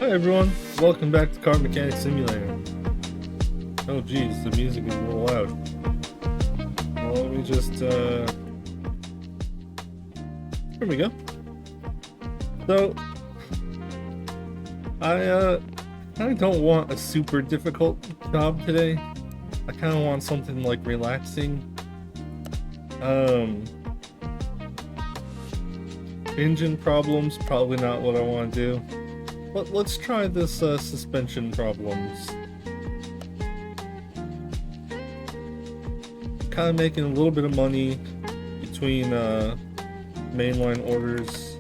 Hi everyone, welcome back to Car Mechanic Simulator. Oh geez, the music is a little loud. Well, let me just, here we go. So, I don't want a super difficult job today. I kind of want something like relaxing. Engine problems, probably not what I want to do. But let's try this suspension problems. Kind of making a little bit of money between mainline orders.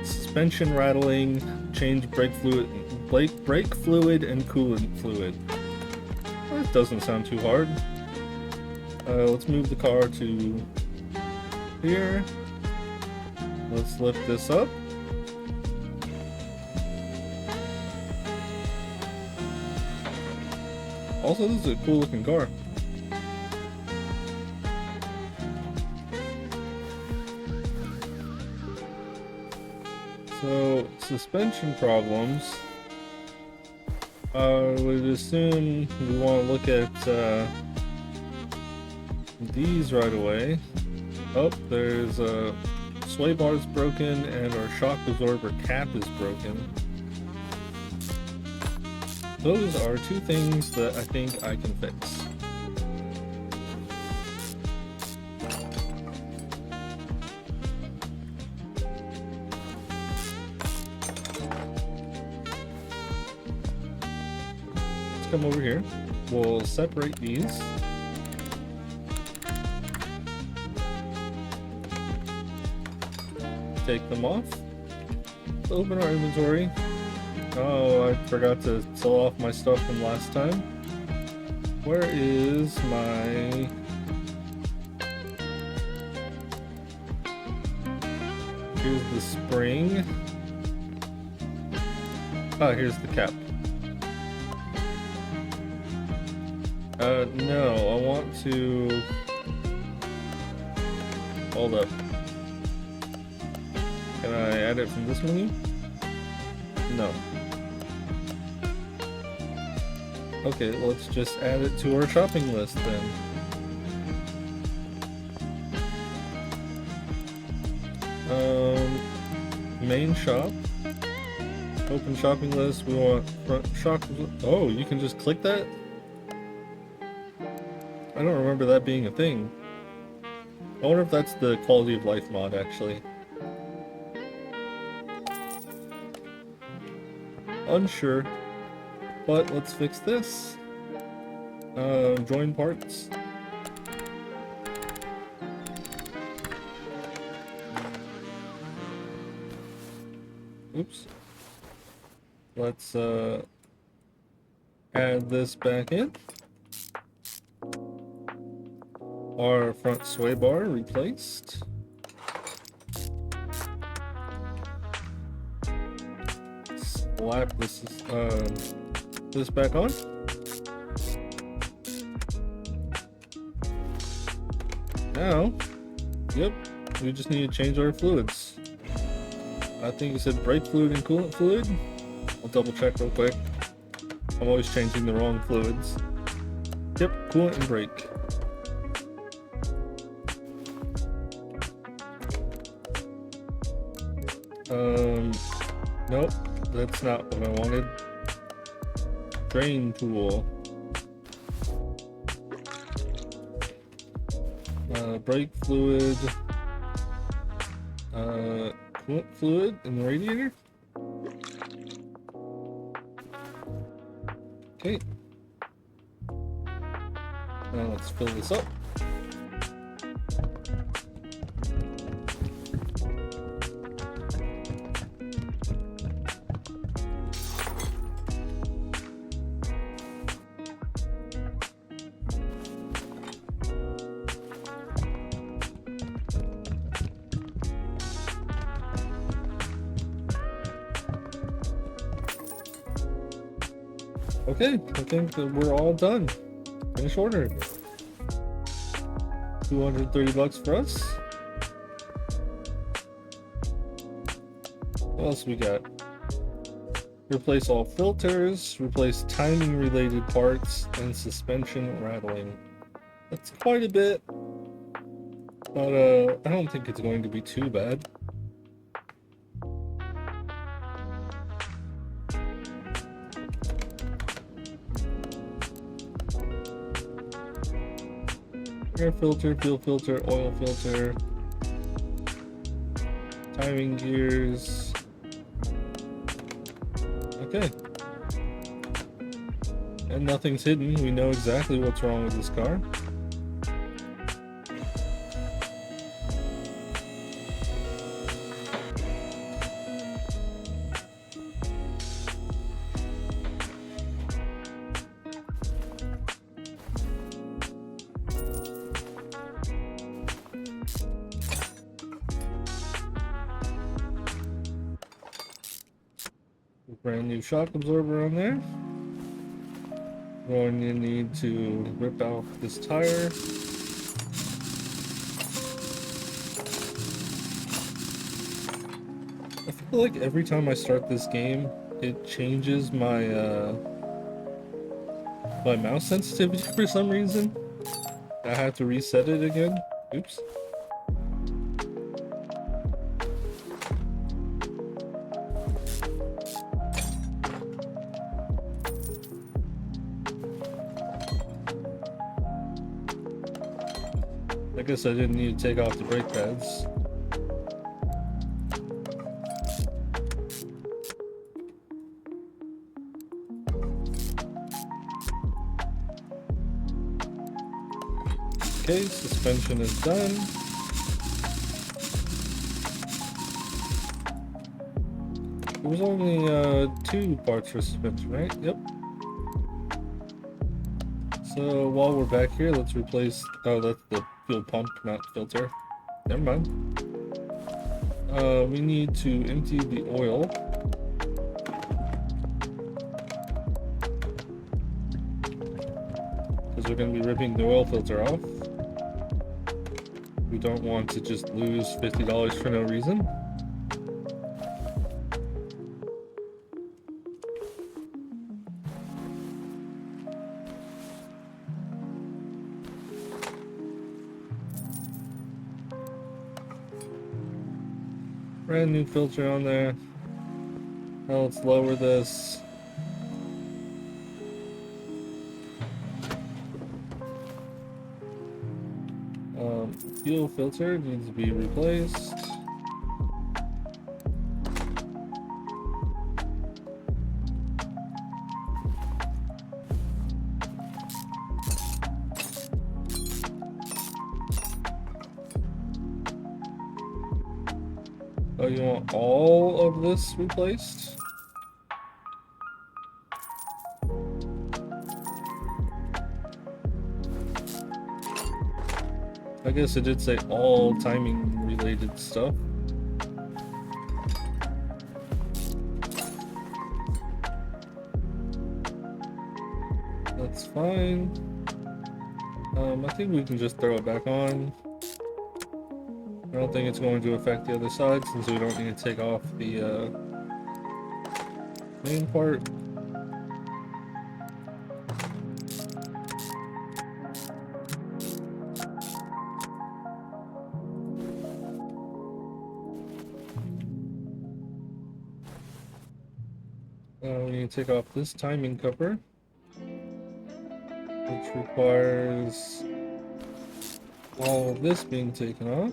Suspension rattling, change brake fluid and coolant fluid. That doesn't sound too hard. Let's move the car to here. Let's lift this up. Also, this is a cool looking car. So, suspension problems. I would assume we want to look at these right away. Oh, there's a sway bar is broken and our shock absorber cap is broken. Those are two things that I think I can fix. Let's come over here. We'll separate these. Take them off. Let's open our inventory. Oh, I forgot to sell off my stuff from last time. Where is my... Here's the spring. Ah, here's the cap. No, I want to... Hold up. Can I add it from this menu? No. Okay, let's just add it to our shopping list then. Main shop. Open shopping list. We want front shock. Oh, you can just click that? I don't remember that being a thing. I wonder if that's the quality of life mod actually. Unsure, but let's fix this. Join parts. Oops. Let's add this back in. Our front sway bar replaced. Slap this back on. Now, yep, we just need to change our fluids. I think it said brake fluid and coolant fluid. I'll double check real quick. I'm always changing the wrong fluids. Yep, coolant and brake. Nope, that's not what I wanted. Drain tool. Brake fluid. Coolant fluid in the radiator. Okay. Now let's fill this up. Okay, I think that we're all done. Finish order. $230 for us. What else we got? Replace all filters, replace timing related parts, and suspension rattling. That's quite a bit, but I don't think it's going to be too bad. Air filter, fuel filter, oil filter, timing gears. Okay. And nothing's hidden. We know exactly what's wrong with this car. Brand new shock absorber on there. Going to need to rip out this tire. I feel like every time I start this game, it changes my my mouse sensitivity for some reason. I have to reset it again. Oops. I guess I didn't need to take off the brake pads. Okay, suspension is done. There was only 2 parts for suspension, right? Yep. So while we're back here, let's replace. Oh, that's the fuel pump, not filter. Never mind. We need to empty the oil. Because we're going to be ripping the oil filter off. We don't want to just lose $50 for no reason. Brand new filter on there. Now let's lower this. Fuel filter needs to be replaced. Oh, you want all of this replaced? I guess it did say all timing related stuff. That's fine. I think we can just throw it back on. I don't think it's going to affect the other side since we don't need to take off the main part. We need to take off this timing cover, which requires all of this being taken off.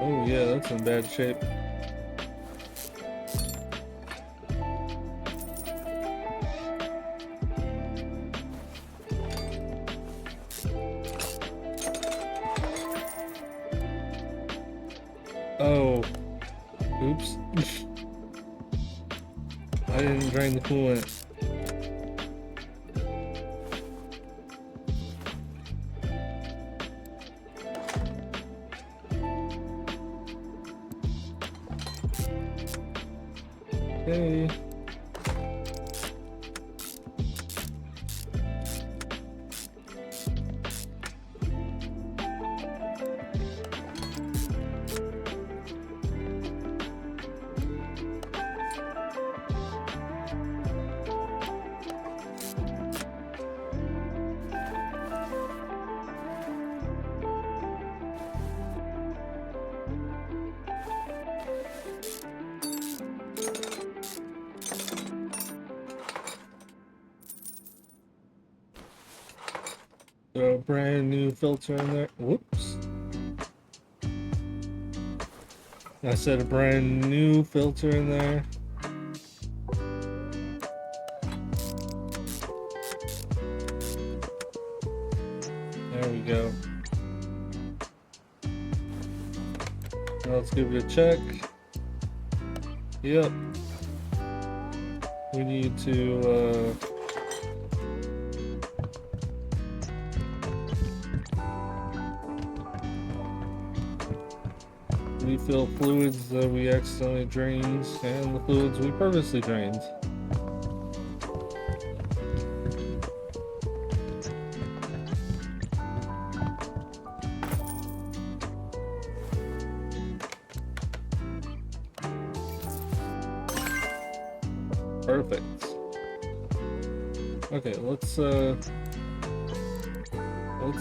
Oh yeah, that's in bad shape. Oh, oops. I didn't drain the coolant. Okay. Throw a brand new filter in there. Whoops. I said a brand new filter in there. There we go. Now let's give it a check. Yep. We need to refill fluids that we accidentally drained and the fluids we purposely drained. Perfect. Okay, let's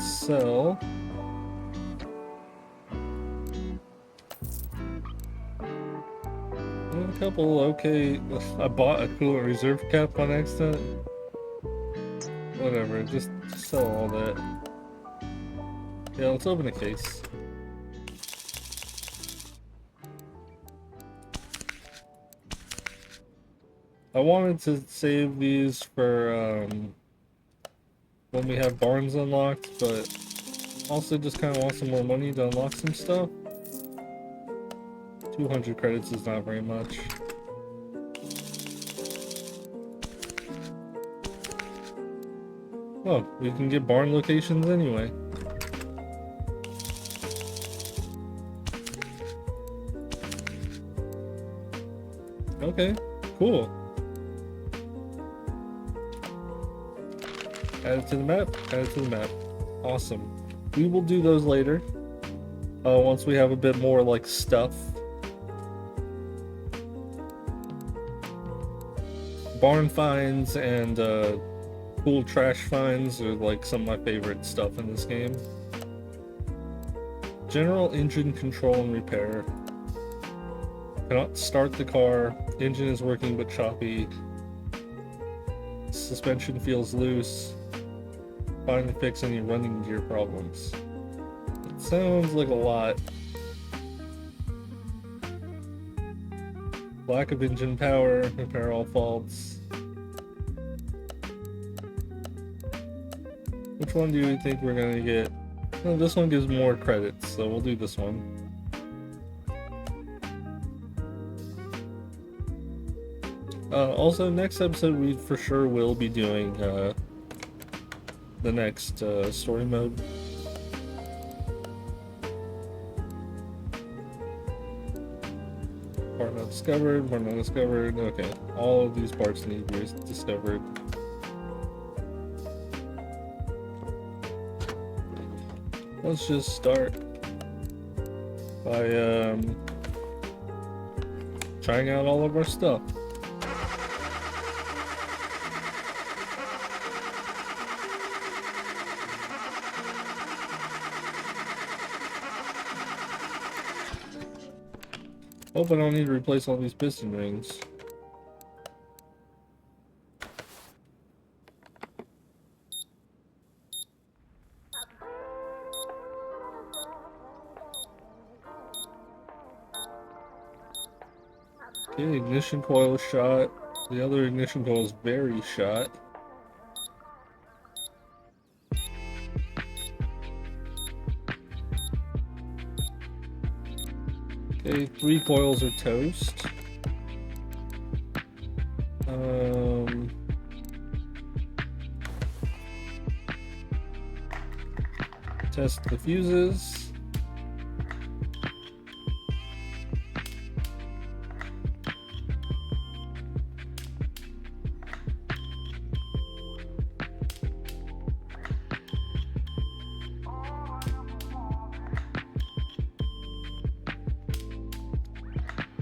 sell. A couple okay. I bought a coolant reserve cap on accident. Whatever, just sell all that. Yeah, let's open a case. I wanted to save these for when we have barns unlocked, but also just kind of want some more money to unlock some stuff. 200 credits is not very much. Oh, we can get barn locations anyway. Okay, cool. Add it to the map, add it to the map. Awesome. We will do those later. Once we have a bit more like stuff. Barn finds and cool trash finds are like some of my favorite stuff in this game. General engine control and repair. Cannot start the car. Engine is working but choppy. Suspension feels loose. Find and fix any running gear problems. It sounds like a lot. Lack of engine power. Repair all faults. Which one do you think we're gonna get? Well, this one gives more credits, so we'll do this one. Also, next episode we for sure will be doing the next story mode. Part not discovered, part not discovered. Okay, all of these parts need to be discovered. Let's just start by trying out all of our stuff. Hope I don't need to replace all these piston rings. Okay, the ignition coil is shot. The other ignition coil is very shot. Okay, 3 coils are toast. Test the fuses.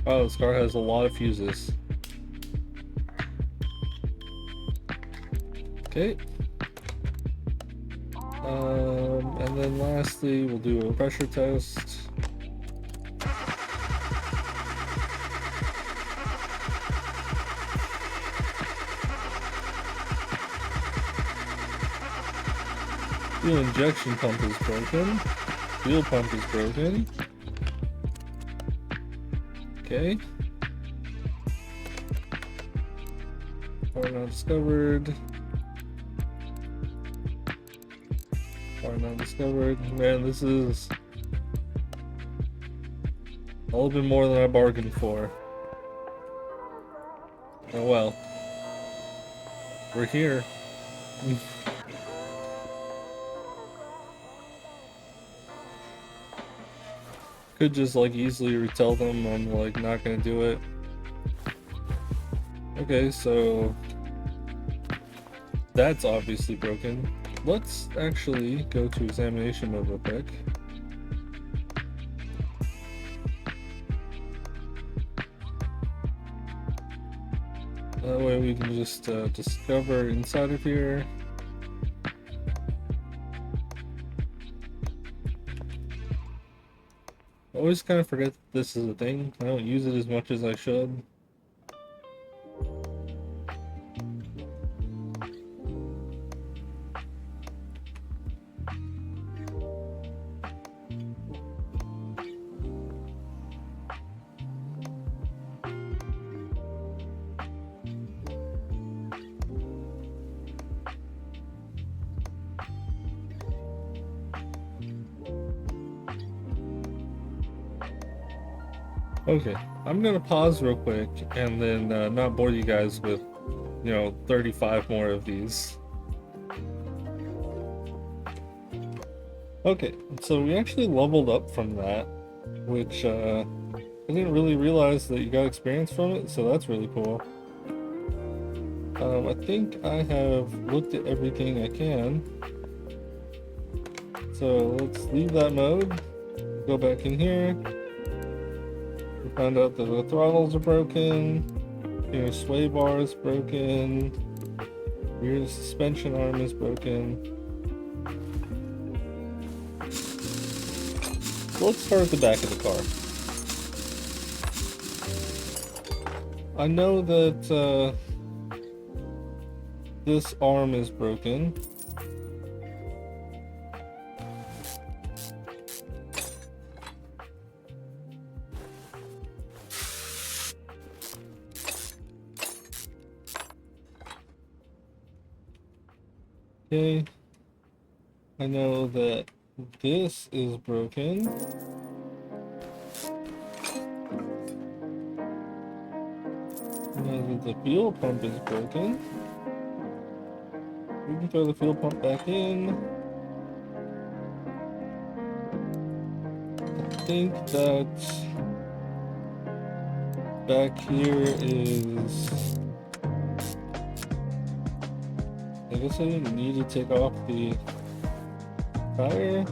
Oh, this car has a lot of fuses. Okay. And then lastly, we'll do a pressure test. Fuel injection pump is broken. Fuel pump is broken. Okay. Part not discovered. Part not discovered. Man, this is a little bit more than I bargained for. Oh well. We're here. Could just like easily retell them I'm like not gonna do it. Okay, so that's obviously broken. Let's actually go to examination mode real quick. That way we can just discover inside of here. I always kind of forget that this is a thing. I don't use it as much as I should. Okay, I'm gonna pause real quick and then not bore you guys with, 35 more of these. Okay, so we actually leveled up from that, which I didn't really realize that you got experience from it, so that's really cool. I think I have looked at everything I can. So let's leave that mode, go back in here. We found out that the throttles are broken, your sway bar is broken, rear suspension arm is broken. So let's start at the back of the car. I know that this arm is broken. Okay, I know that this is broken. I know that the fuel pump is broken. We can throw the fuel pump back in. I think that back here is... I guess I didn't need to take off the tire.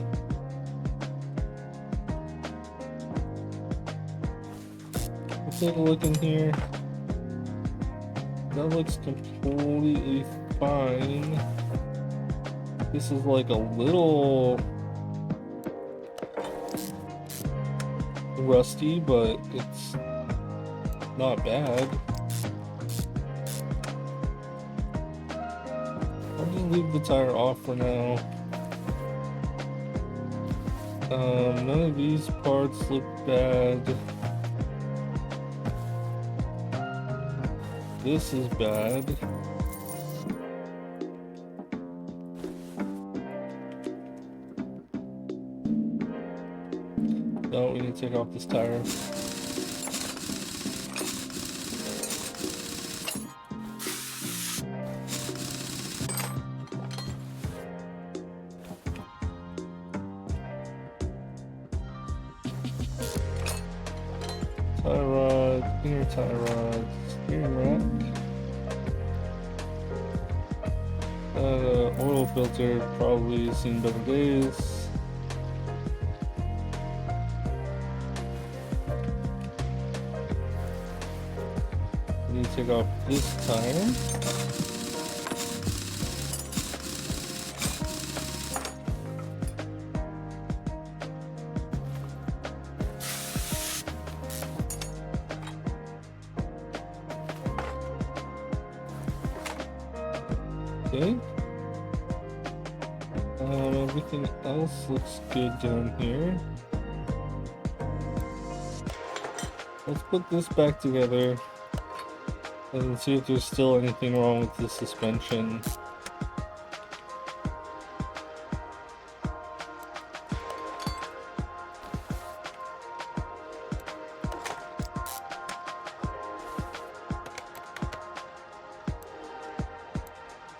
Let's take a look in here. That looks completely fine. This is like a little rusty, but it's not bad. I'll just leave the tire off for now. None of these parts look bad. This is bad. No, we need to take off this tire. Tie rod, inner tie rod, steering rack. Oil filter, probably seen better days. Need to take off this tire. Okay. everything else looks good down here. Let's put this back together and see if there's still anything wrong with the suspension.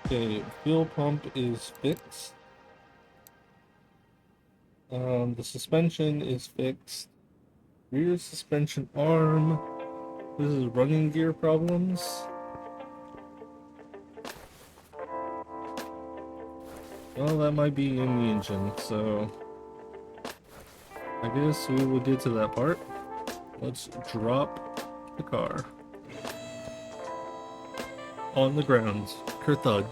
Okay, fuel pump is fixed. The suspension is fixed. Rear suspension arm. This is running gear problems. Well, that might be in the engine, so I guess we will get to that part. Let's drop the car on the ground. Kerthud.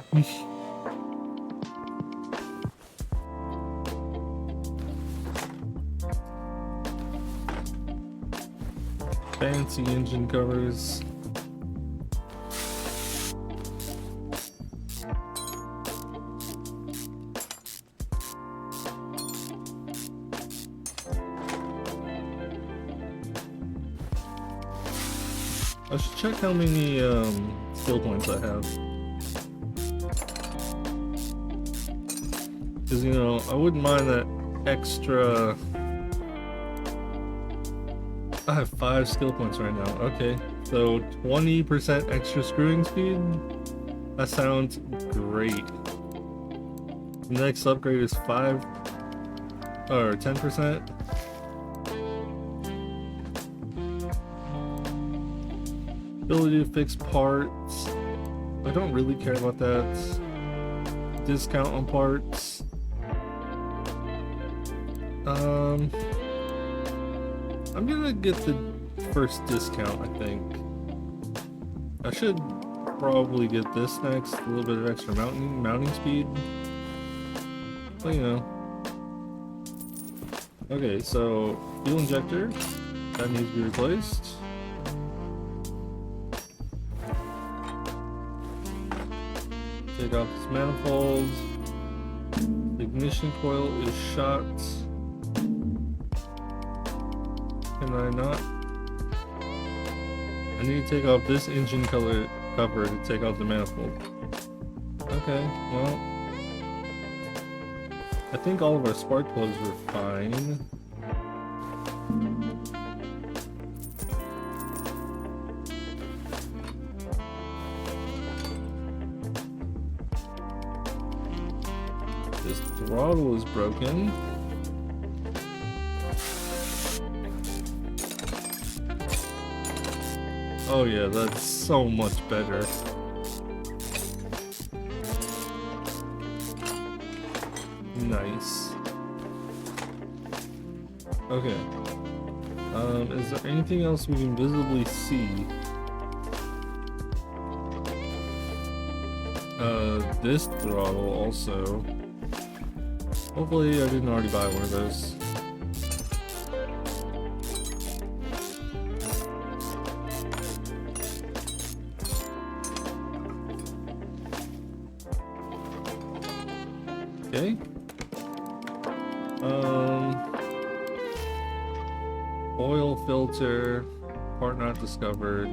Fancy engine covers. I should check how many skill points I have. Because, you know, I wouldn't mind that extra. I have 5 skill points right now. Okay, so 20% extra screwing speed? That sounds great. The next upgrade is 5 or 10%. Ability to fix parts. I don't really care about that. Discount on parts. I'm gonna get the first discount, I think. I should probably get this next. A little bit of extra mounting speed. Well, you know. Okay, so fuel injector. That needs to be replaced. Take off this manifold. The ignition coil is shot. Can I not? I need to take off this engine cover to take off the manifold. Okay, well, I think all of our spark plugs were fine. This throttle is broken. Oh yeah, that's so much better. Nice. Okay. Is there anything else we can visibly see? This throttle also. Hopefully I didn't already buy one of those. Okay. Oil filter, part not discovered.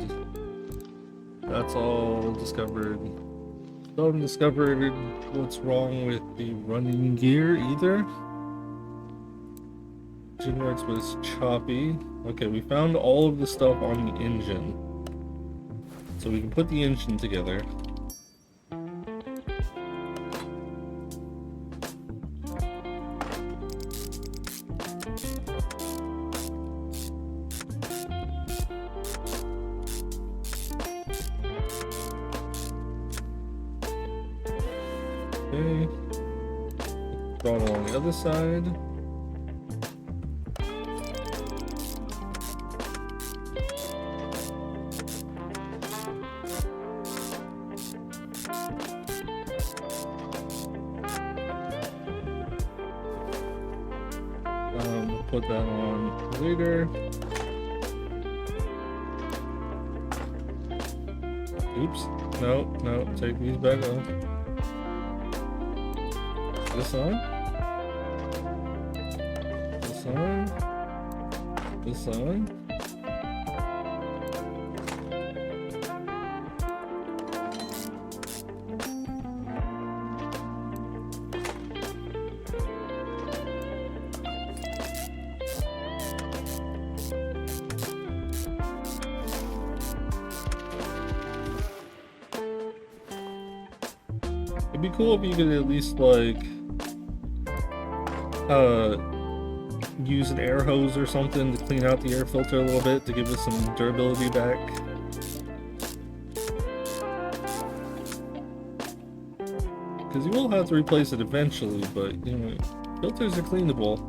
That's all discovered. Still haven't discovered what's wrong with the running gear either. Engine works was choppy. Okay, we found all of the stuff on the engine. So we can put the engine together. Okay. Throttle on the other side. Put that on later. Oops. No, take these back off. This on? on. This on. It'd be cool if you could at least like use an air hose or something to clean out the air filter a little bit to give it some durability back. Because you will have to replace it eventually, but you know, filters are cleanable.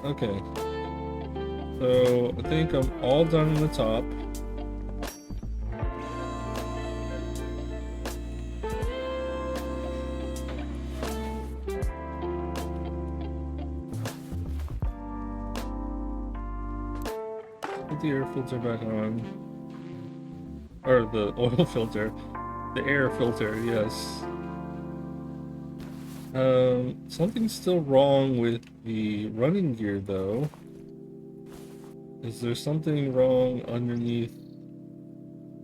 Okay. So I think I'm all done on the top. Put the air filter back on. Or the oil filter. The air filter, yes. Something's still wrong with the running gear though. Is there something wrong underneath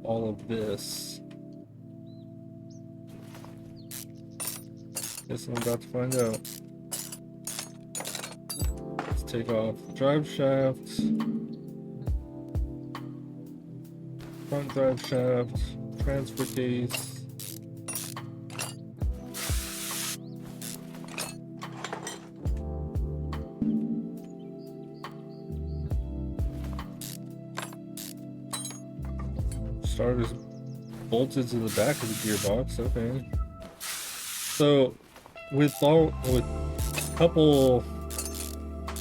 all of this? Guess I'm about to find out. Let's take off the drive shaft. Front drive shaft. Transfer case. Starter's bolted to the back of the gearbox. Okay. So, with a couple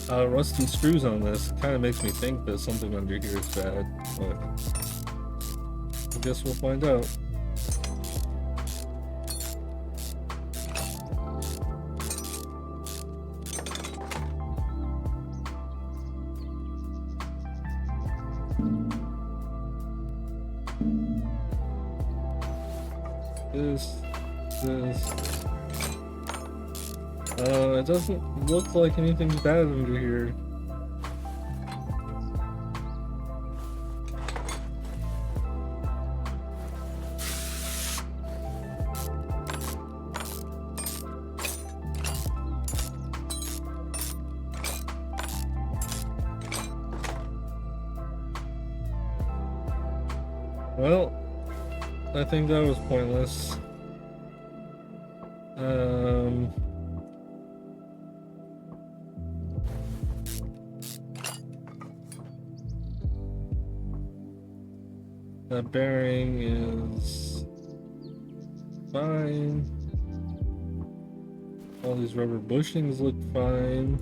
rusty screws on this, it kind of makes me think that something under here is bad. But I guess we'll find out. It doesn't look like anything's bad under here. Well, I think that was pointless. That bearing is fine. All these rubber bushings look fine.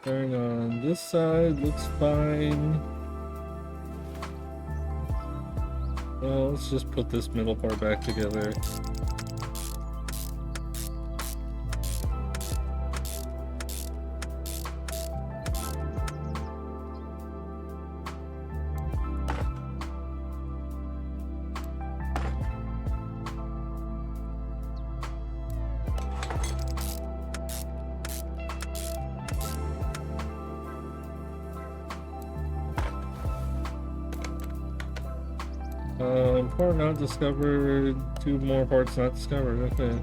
Bearing on this side looks fine. Well, let's just put this middle part back together. Part not discovered, 2 more parts not discovered, okay.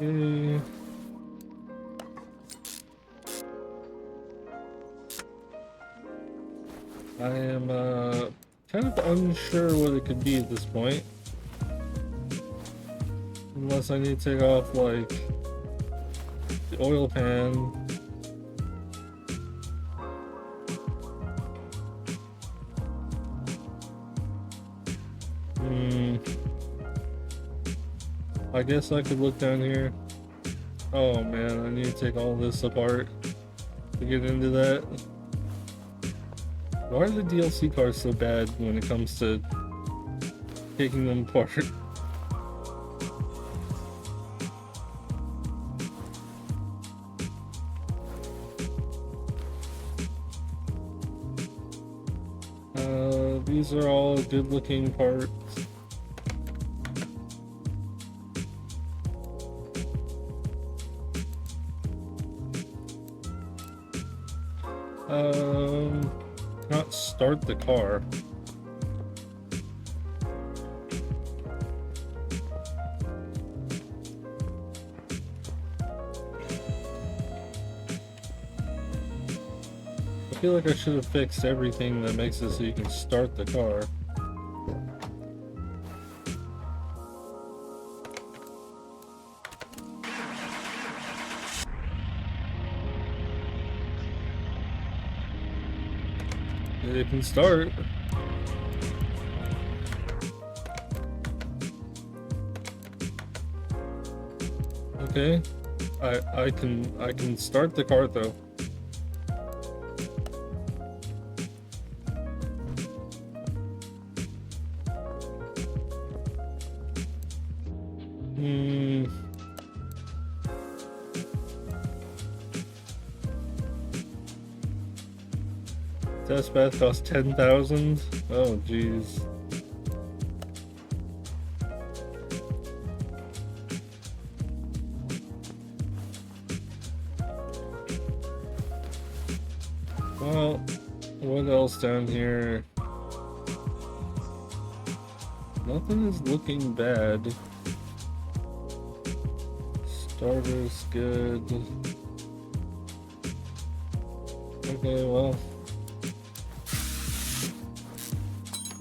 Okay. I am kind of unsure what it could be at this point. Unless I need to take off, like, the oil pan. I guess I could look down here. Oh man, I need to take all this apart to get into that. Why are the DLC cars so bad when it comes to taking them apart? These are all good looking parts. Not start the car. I feel like I should have fixed everything that makes it so you can start the car. It can start. Okay. I can start the car though. Test bath costs 10,000. Oh jeez. Well, what else down here? Nothing is looking bad. Starter's good. Okay, well,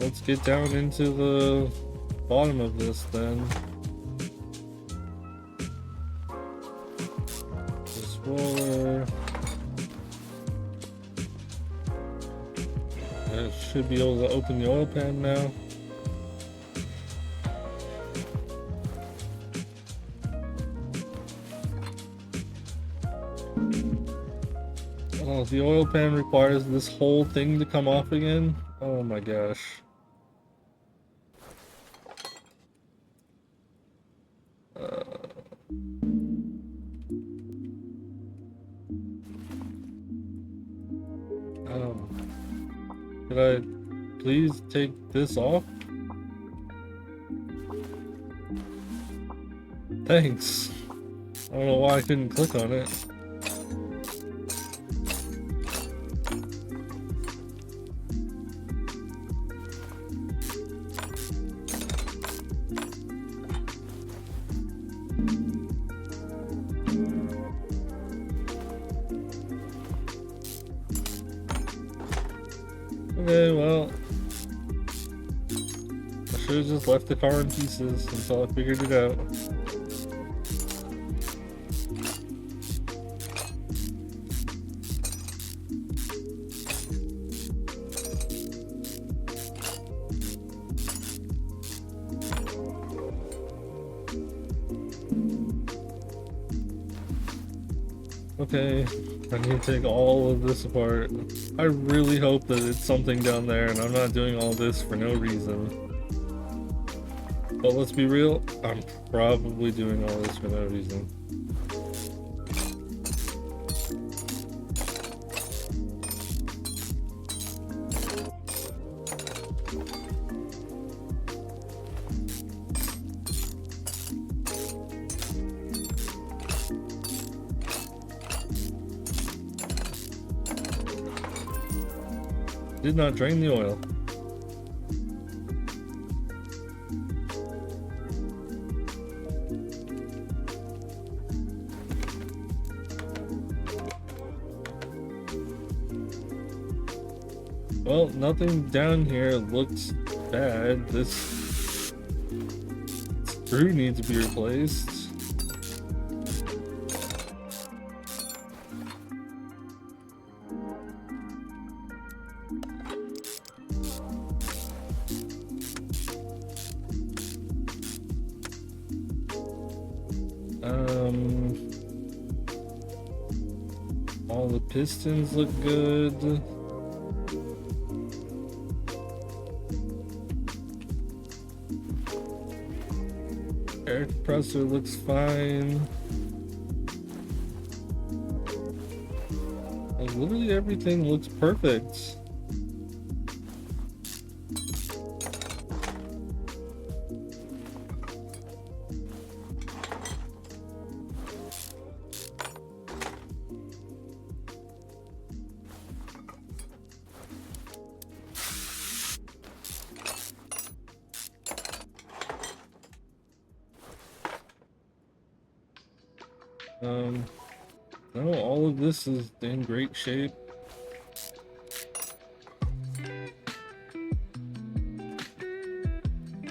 let's get down into the bottom of this then. This roller. I should be able to open the oil pan now. Oh, the oil pan requires this whole thing to come off again? Oh my gosh. Could I please take this off? Thanks. I don't know why I couldn't click on it. Okay, well, I should have just left the car in pieces until I figured it out. Okay, I need to take all of this apart. I really hope that it's something down there and I'm not doing all this for no reason. But let's be real, I'm probably doing all this for no reason. Did not drain the oil. Well, nothing down here looks bad. This screw needs to be replaced. All the pistons look good. Air compressor looks fine. Like, literally everything looks perfect. No, all of this is in great shape.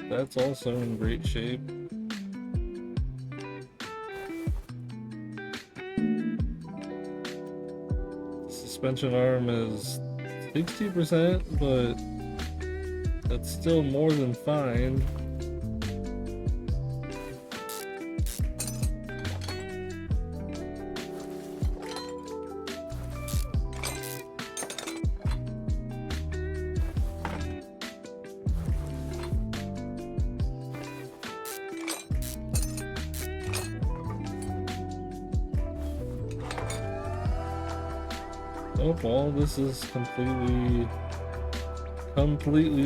That's also in great shape. Suspension arm is 60%, but that's still more than fine. Nope, all this is completely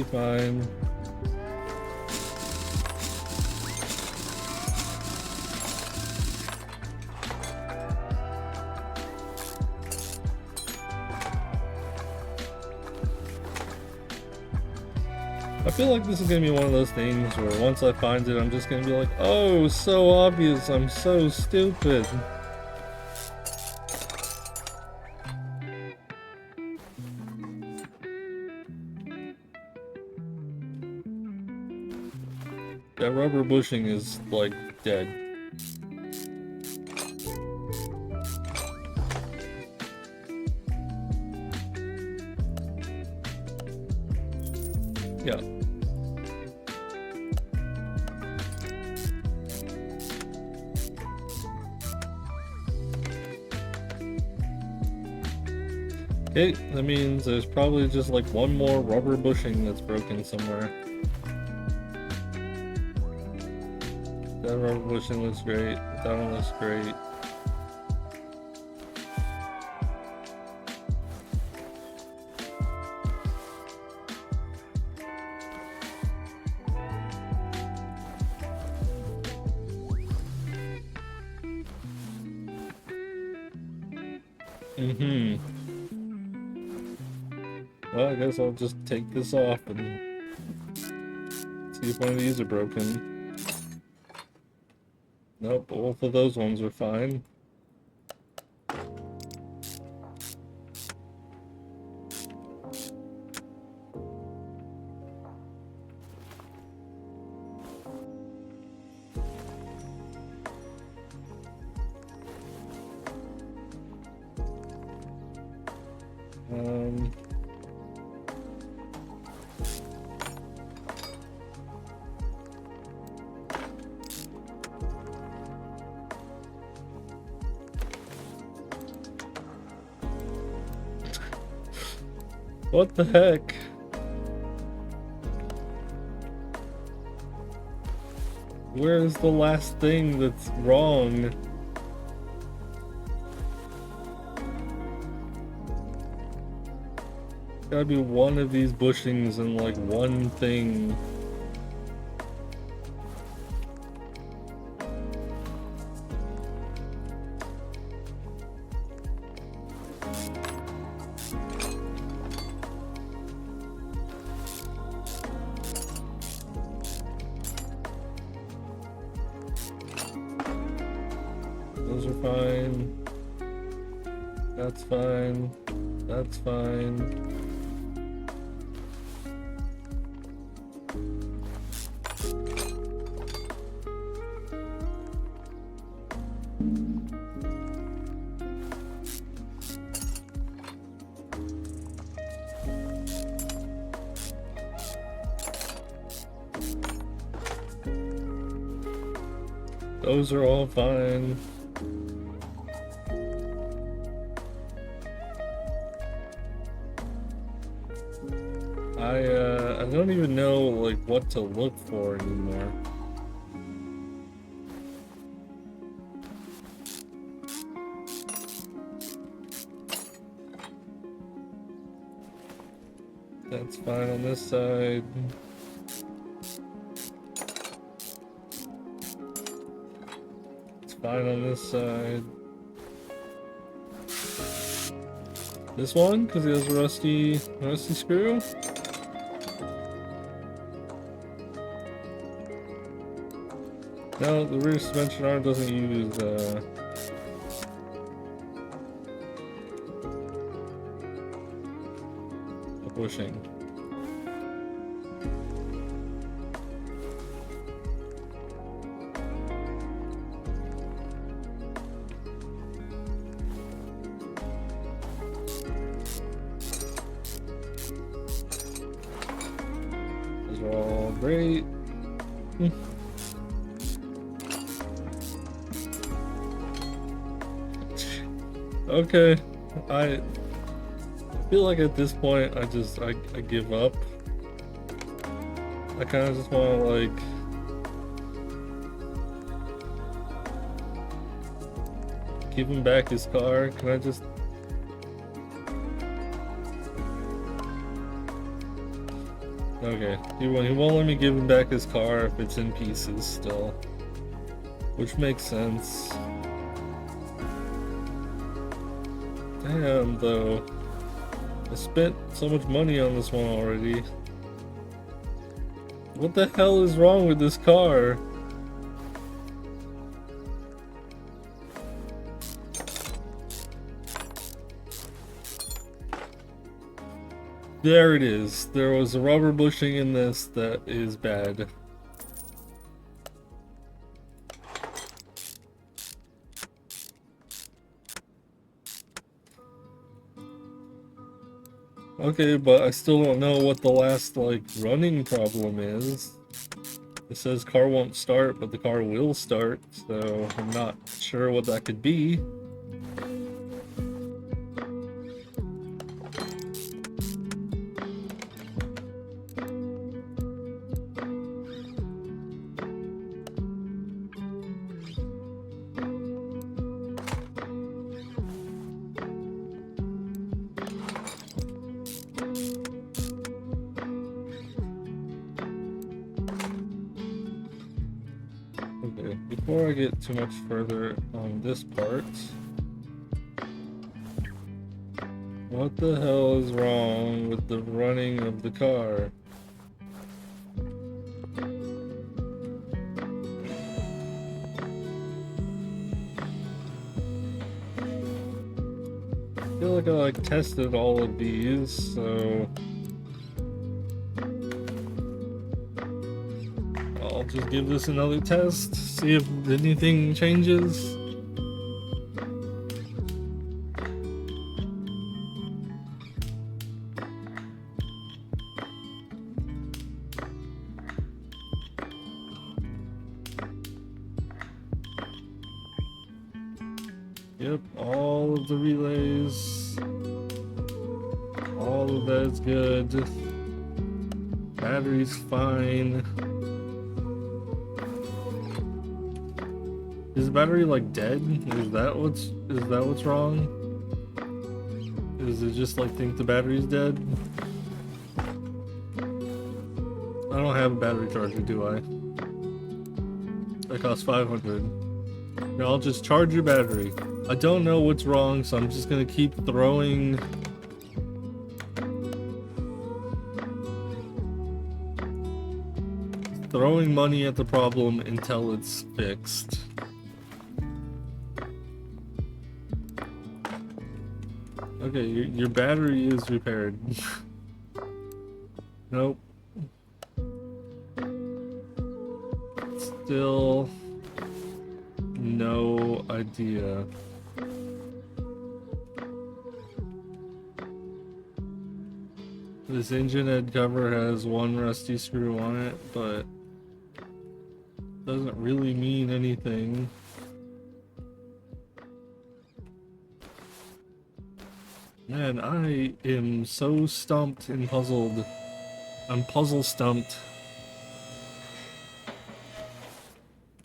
fine. I feel like this is gonna be one of those things where once I find it, I'm just gonna be like, oh, so obvious, I'm so stupid. That rubber bushing is, like, dead. Yeah. Okay, that means there's probably just like one more rubber bushing that's broken somewhere. That rubber bushing looks great. That one looks great. Well, I guess I'll just take this off and see if one of these are broken. Nope, both of those ones are fine. What the heck? Where is the last thing that's wrong? Gotta be one of these bushings and like one thing. Those are fine. That's fine. That's fine. Those are all fine. I don't even know like what to look for anymore. That's fine on this side. It's fine on this side. This one, because it has a rusty screw. No, the rear suspension arm doesn't use a bushing. These are all great. Okay, I feel like at this point I give up. I kind of just want to like give him back his car. Can I just? Okay, he won't let me give him back his car if it's in pieces still, which makes sense. Damn, though. I spent so much money on this one already. What the hell is wrong with this car? There it is. There was a rubber bushing in this that is bad. Okay, but I still don't know what the last, like, running problem is. It says car won't start, but the car will start, so I'm not sure what that could be. Okay, before I get too much further on this part, what the hell is wrong with the running of the car? I feel like I tested all of these, so I'll just give this another test, see if anything changes. Yep, all of the relays, all of that's good. Battery's fine. Is the battery like dead? Is that what's wrong? Is it just like think the battery's dead? I don't have a battery charger, do I? That costs 500. No, I'll just charge your battery. I don't know what's wrong, so I'm just gonna keep throwing money at the problem until it's fixed. Okay, your battery is repaired. Nope. Still no idea. This engine head cover has one rusty screw on it, but doesn't really mean anything. Man, I am so stumped and puzzled. I'm puzzle stumped.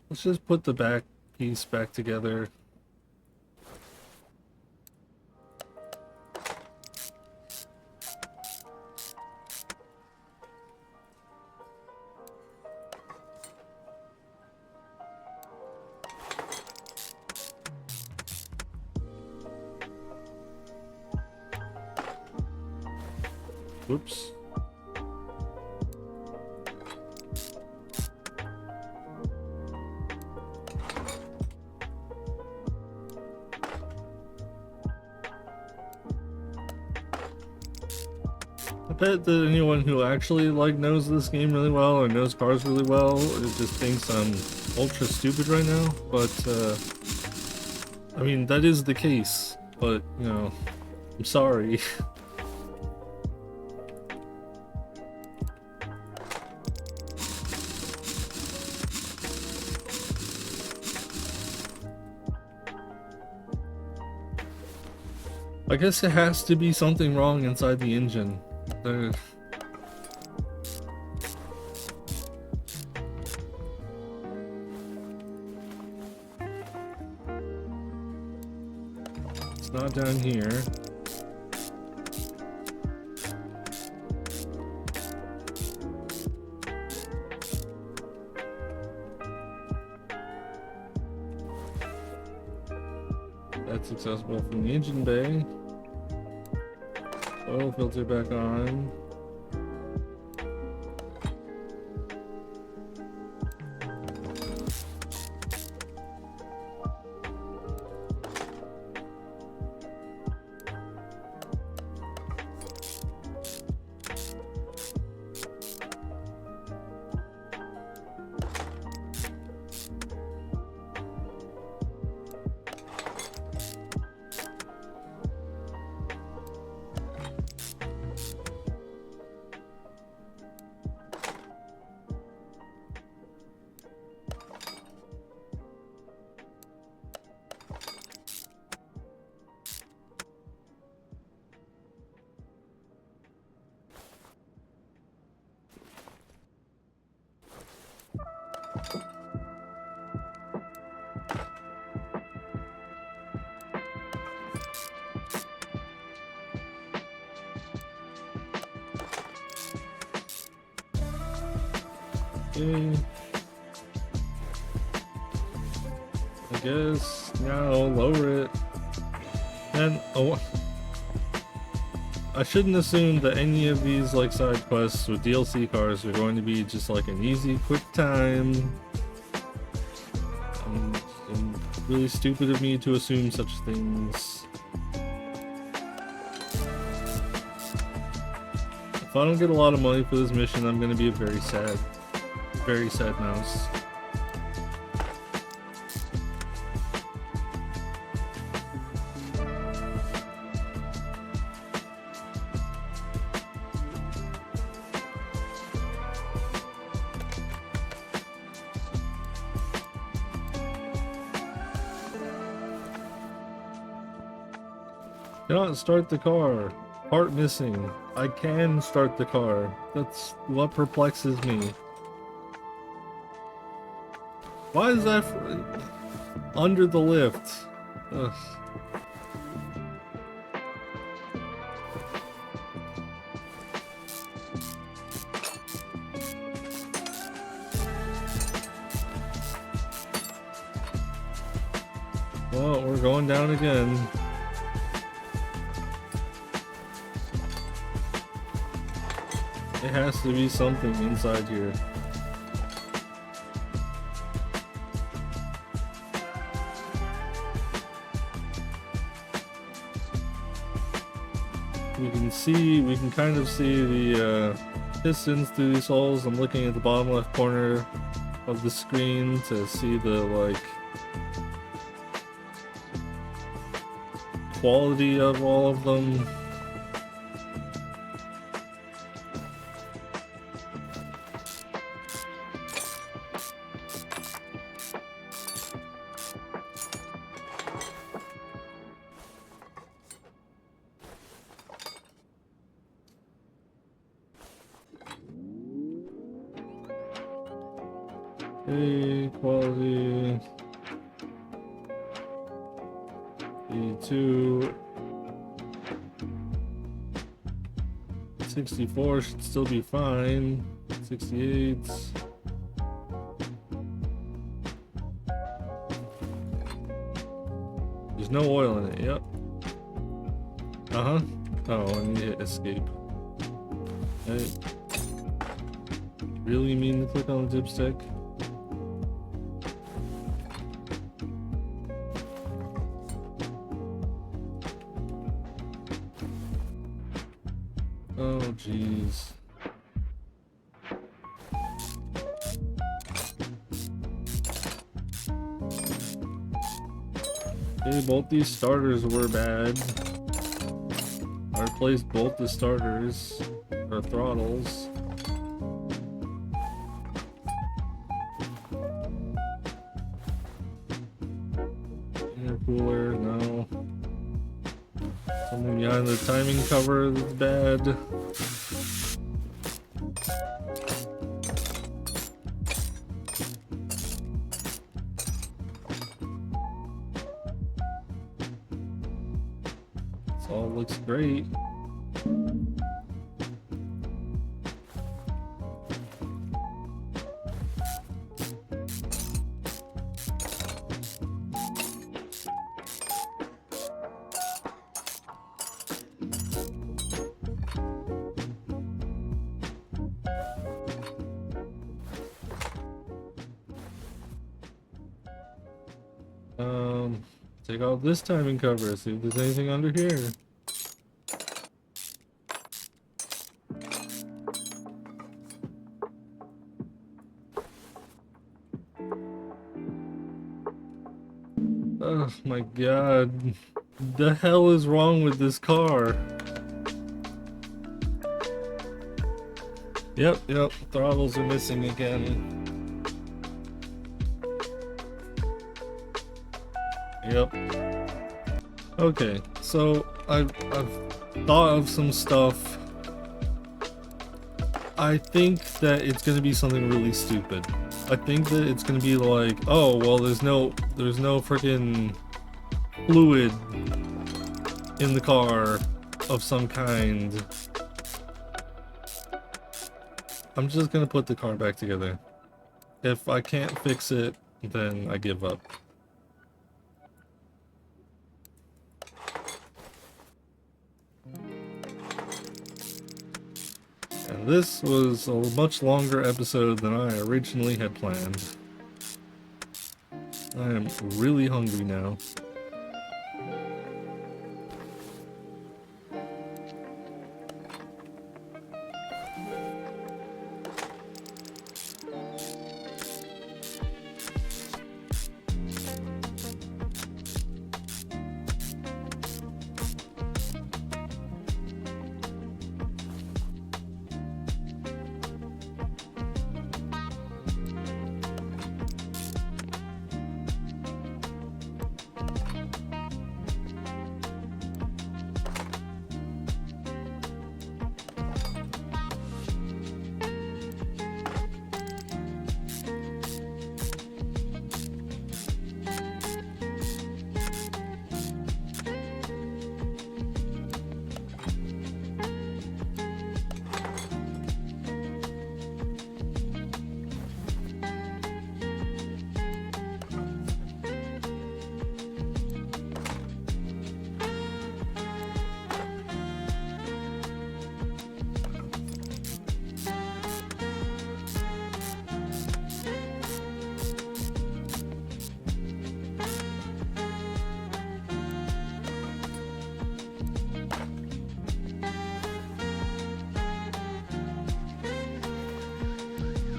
Let's just put the back piece back together. Whoops. I bet that anyone who actually like knows this game really well or knows cars really well just thinks I'm ultra stupid right now, but I mean that is the case, but you know, I'm sorry. I guess it has to be something wrong inside the engine. It's not down here. That's accessible from the engine bay. Oil filter back on. Okay. I guess now lower it. And oh, I shouldn't assume that any of these like side quests with DLC cars are going to be just like an easy, quick time. I'm really stupid of me to assume such things. If I don't get a lot of money for this mission, I'm going to be a very sad mouse. Cannot start the car. Part missing. I can start the car. That's what perplexes me. Why is that under the lift? Ugh. Well, we're going down again. It has to be something inside here. We can kind of see the pistons through these holes. I'm looking at the bottom left corner of the screen to see the like quality of all of them. Okay, quality. E2. 64 should still be fine. 68. There's no oil in it, yep. Uh-huh. Oh, and you hit escape. Hey. Really mean to click on the dipstick? Oh, jeez. Okay, both these starters were bad. I replaced both the starters, or throttles. Intercooler, no. Something behind the timing cover that's bad. This all looks great. Take out this timing cover, see if there's anything under here. Oh my god. The hell is wrong with this car? Yep, throttles are missing again. Yep. Okay, so I've thought of some stuff. I think that it's gonna be something really stupid. I think that it's gonna be like, oh well, there's no freaking fluid in the car of some kind. I'm just gonna put the car back together. If I can't fix it, then I give up. And this was a much longer episode than I originally had planned. I am really hungry now.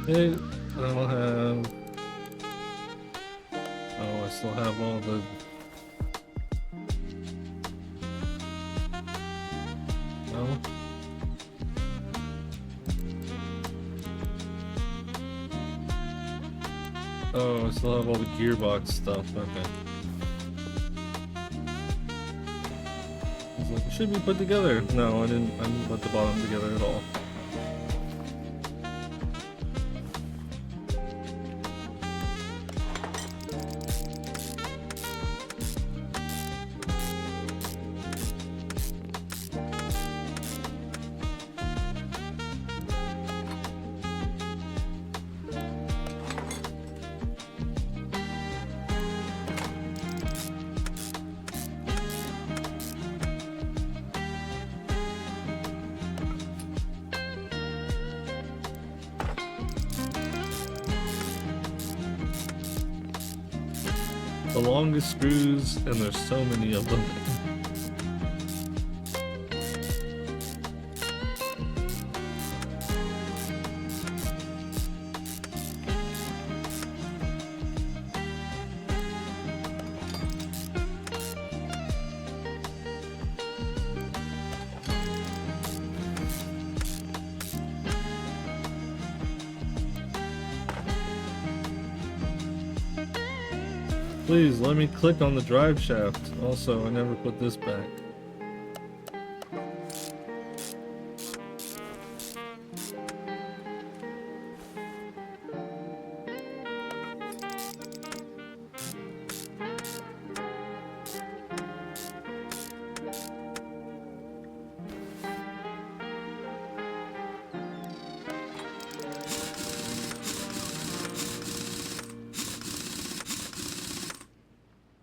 Okay, I'll have... Oh, I still have all the... No? Oh, I still have all the gearbox stuff, okay. I was like, it should be put together. No, I didn't put the bottom together at all. the longest screws, and there's so many of them. Please let me click on the drive shaft. Also, I never put this back.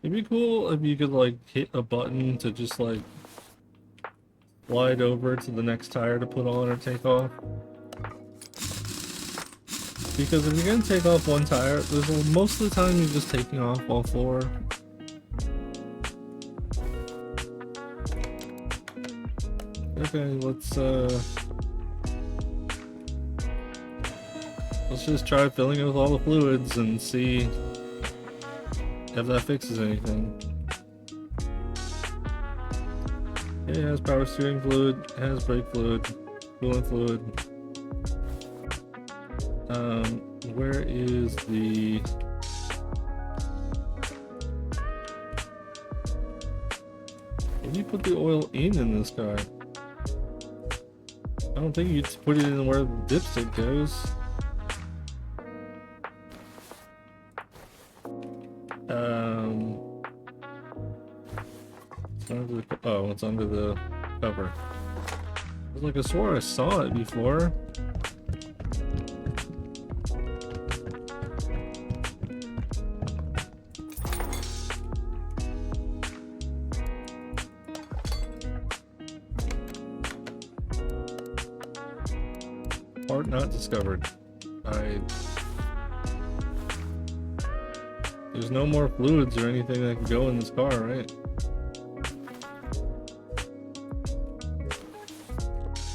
It'd be cool if you could like hit a button to just like slide over to the next tire to put on or take off. Because if you're gonna take off one tire, most of the time you're just taking off all four. Okay, let's just try filling it with all the fluids and see if that fixes anything. It has power steering fluid, it has brake fluid, coolant fluid. Where is the... Where do you put the oil in this car? I don't think you put it in where the dipstick goes. It's under the cover. I was like, I swore I saw it before. Part not discovered. There's no more fluids or anything that can go in this car, right?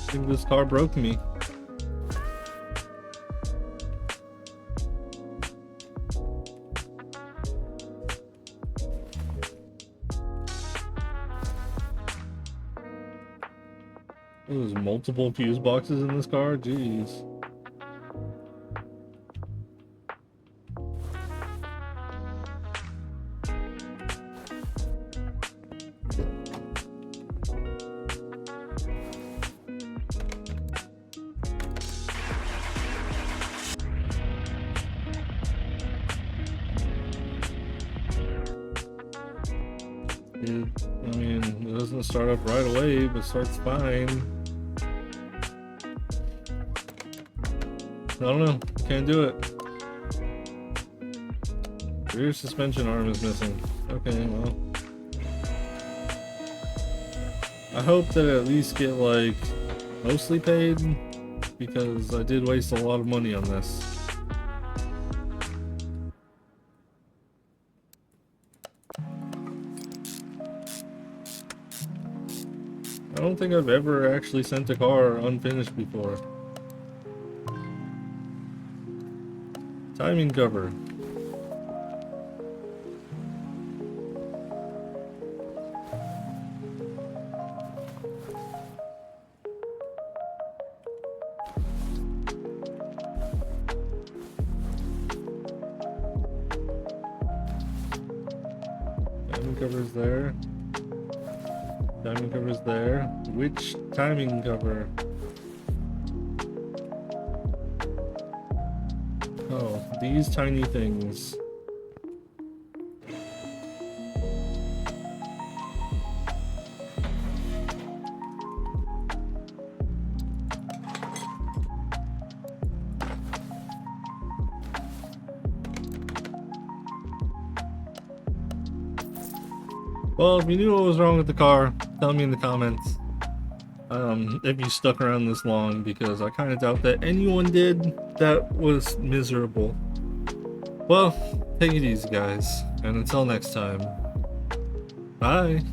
I think this car broke me. There's multiple fuse boxes in this car? Jeez. I mean, it doesn't start up right away, but starts fine. I don't know. Can't do it. Rear suspension arm is missing. Okay, well. I hope that I at least get, like, mostly paid, because I did waste a lot of money on this. I don't think I've ever actually sent a car unfinished before. Timing cover. Timing cover's there. Timing cover's there. Which timing cover? Oh, these tiny things. Well, if you knew what was wrong with the car, tell me in the comments. If you stuck around this long, because I kind of doubt that anyone did. That was miserable. Well, take it easy, guys. And until next time, bye.